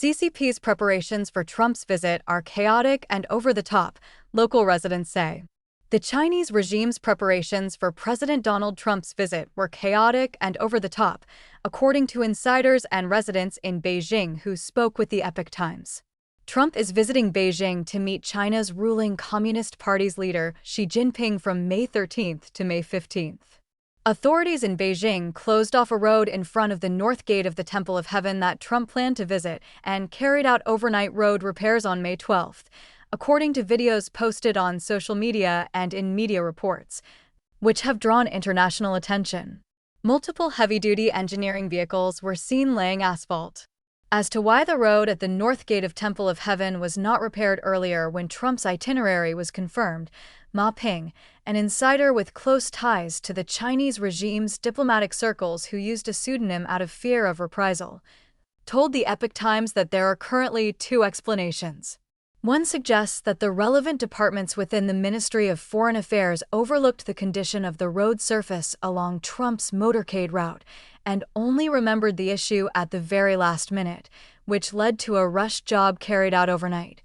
CCP's preparations for Trump's visit are chaotic and over the top, local residents say. The Chinese regime's preparations for President Donald Trump's visit were chaotic and over the top, according to insiders and residents in Beijing who spoke with the Epoch Times. Trump is visiting Beijing to meet China's ruling Communist Party's leader Xi Jinping from May 13th to May 15th. Authorities in Beijing closed off a road in front of the north gate of the Temple of Heaven that Trump planned to visit and carried out overnight road repairs on May 12th, according to videos posted on social media and in media reports, which have drawn international attention. Multiple heavy-duty engineering vehicles were seen laying asphalt. As to why the road at the north gate of Temple of Heaven was not repaired earlier when Trump's itinerary was confirmed, Ma Ping, an insider with close ties to the Chinese regime's diplomatic circles who used a pseudonym out of fear of reprisal, told the Epoch Times that there are currently two explanations. One suggests that the relevant departments within the Ministry of Foreign Affairs overlooked the condition of the road surface along Trump's motorcade route and only remembered the issue at the very last minute, which led to a rushed job carried out overnight,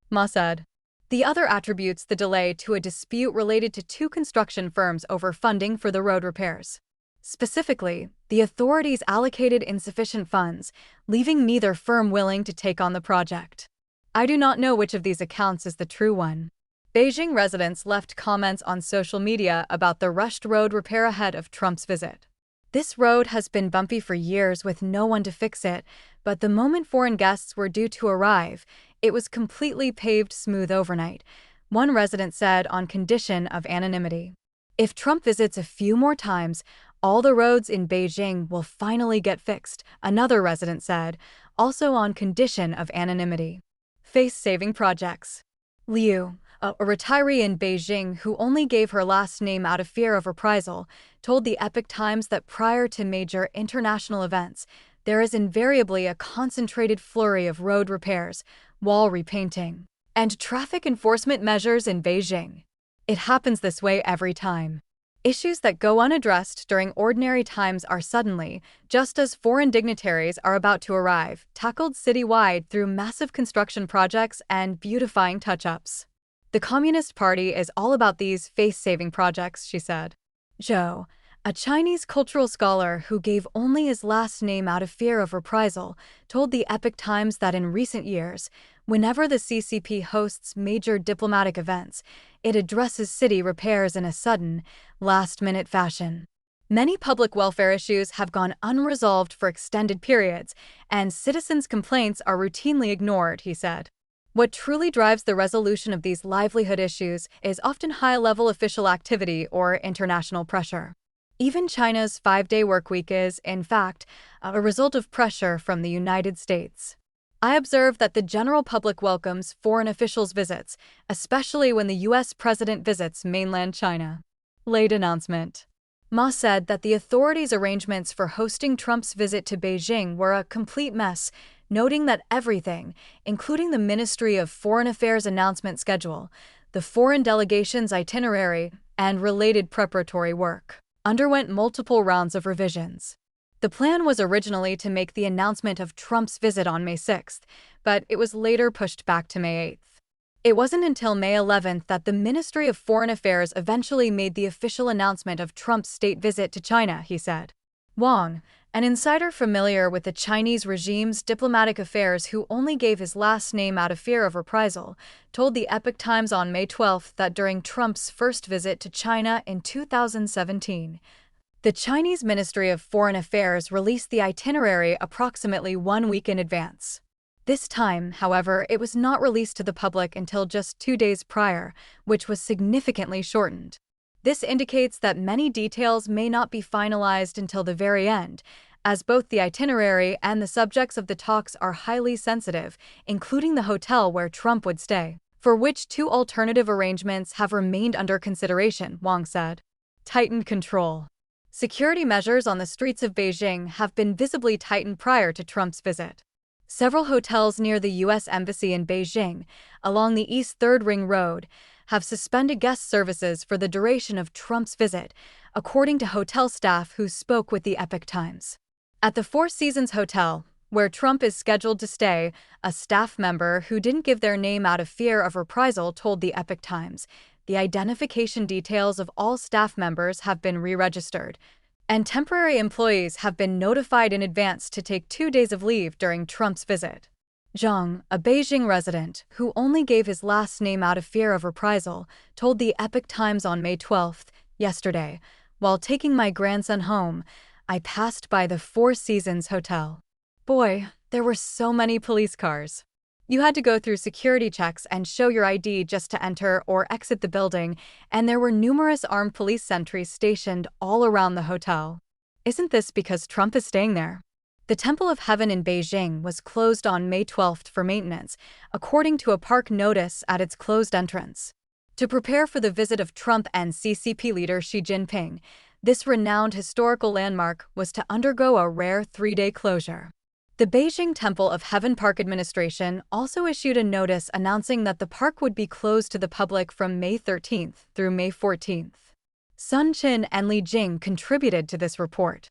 Ma said. The other attributes the delay to a dispute related to two construction firms over funding for the road repairs. Specifically, the authorities allocated insufficient funds, leaving neither firm willing to take on the project. I do not know which of these accounts is the true one. Beijing residents left comments on social media about the rushed road repair ahead of Trump's visit. This road has been bumpy for years with no one to fix it, but the moment foreign guests were due to arrive, it was completely paved smooth overnight, one resident said on condition of anonymity. If Trump visits a few more times, all the roads in Beijing will finally get fixed, another resident said, also on condition of anonymity. Face-saving projects. Liu, a retiree in Beijing who only gave her last name out of fear of reprisal, told the Epoch Times that prior to major international events, there is invariably a concentrated flurry of road repairs, wall repainting, and traffic enforcement measures in Beijing. It happens this way every time. Issues that go unaddressed during ordinary times are suddenly, just as foreign dignitaries are about to arrive, tackled citywide through massive construction projects and beautifying touch-ups. The Communist Party is all about these face-saving projects, she said. Zhou, a Chinese cultural scholar who gave only his last name out of fear of reprisal, told the Epoch Times that in recent years, whenever the CCP hosts major diplomatic events, it addresses city repairs in a sudden, last-minute fashion. Many public welfare issues have gone unresolved for extended periods, and citizens' complaints are routinely ignored, he said. What truly drives the resolution of these livelihood issues is often high-level official activity or international pressure. Even China's 5-day workweek is, in fact, a result of pressure from the United States. I observe that the general public welcomes foreign officials' visits, especially when the U.S. president visits mainland China. Late announcement. Ma said that the authorities' arrangements for hosting Trump's visit to Beijing were a complete mess, noting that everything, including the Ministry of Foreign Affairs announcement schedule, the foreign delegation's itinerary, and related preparatory work, underwent multiple rounds of revisions. The plan was originally to make the announcement of Trump's visit on May 6th, but it was later pushed back to May 8th. It wasn't until May 11th that the Ministry of Foreign Affairs eventually made the official announcement of Trump's state visit to China, he said. Wang, an insider familiar with the Chinese regime's diplomatic affairs who only gave his last name out of fear of reprisal, told the Epoch Times on May 12th that during Trump's first visit to China in 2017, the Chinese Ministry of Foreign Affairs released the itinerary approximately 1 week in advance. This time, however, it was not released to the public until just 2 days prior, which was significantly shortened. This indicates that many details may not be finalized until the very end, as both the itinerary and the subjects of the talks are highly sensitive, including the hotel where Trump would stay, for which two alternative arrangements have remained under consideration, Wang said. Tightened control. Security measures on the streets of Beijing have been visibly tightened prior to Trump's visit. Several hotels near the U.S. Embassy in Beijing, along the East 3rd Ring Road, have suspended guest services for the duration of Trump's visit, according to hotel staff who spoke with the Epoch Times. At the Four Seasons Hotel, where Trump is scheduled to stay, a staff member who didn't give their name out of fear of reprisal told the Epoch Times. The identification details of all staff members have been re-registered, and temporary employees have been notified in advance to take 2 days of leave during Trump's visit. Zhang, a Beijing resident who only gave his last name out of fear of reprisal, told the Epoch Times on May 12th, yesterday, "While taking my grandson home, I passed by the Four Seasons Hotel. Boy, there were so many police cars. You had to go through security checks and show your ID just to enter or exit the building, and there were numerous armed police sentries stationed all around the hotel. Isn't this because Trump is staying there?" The Temple of Heaven in Beijing was closed on May 12th for maintenance, according to a park notice at its closed entrance. To prepare for the visit of Trump and CCP leader Xi Jinping, this renowned historical landmark was to undergo a rare 3-day closure. The Beijing Temple of Heaven Park Administration also issued a notice announcing that the park would be closed to the public from May 13th through May 14th. Sun Chin and Li Jing contributed to this report.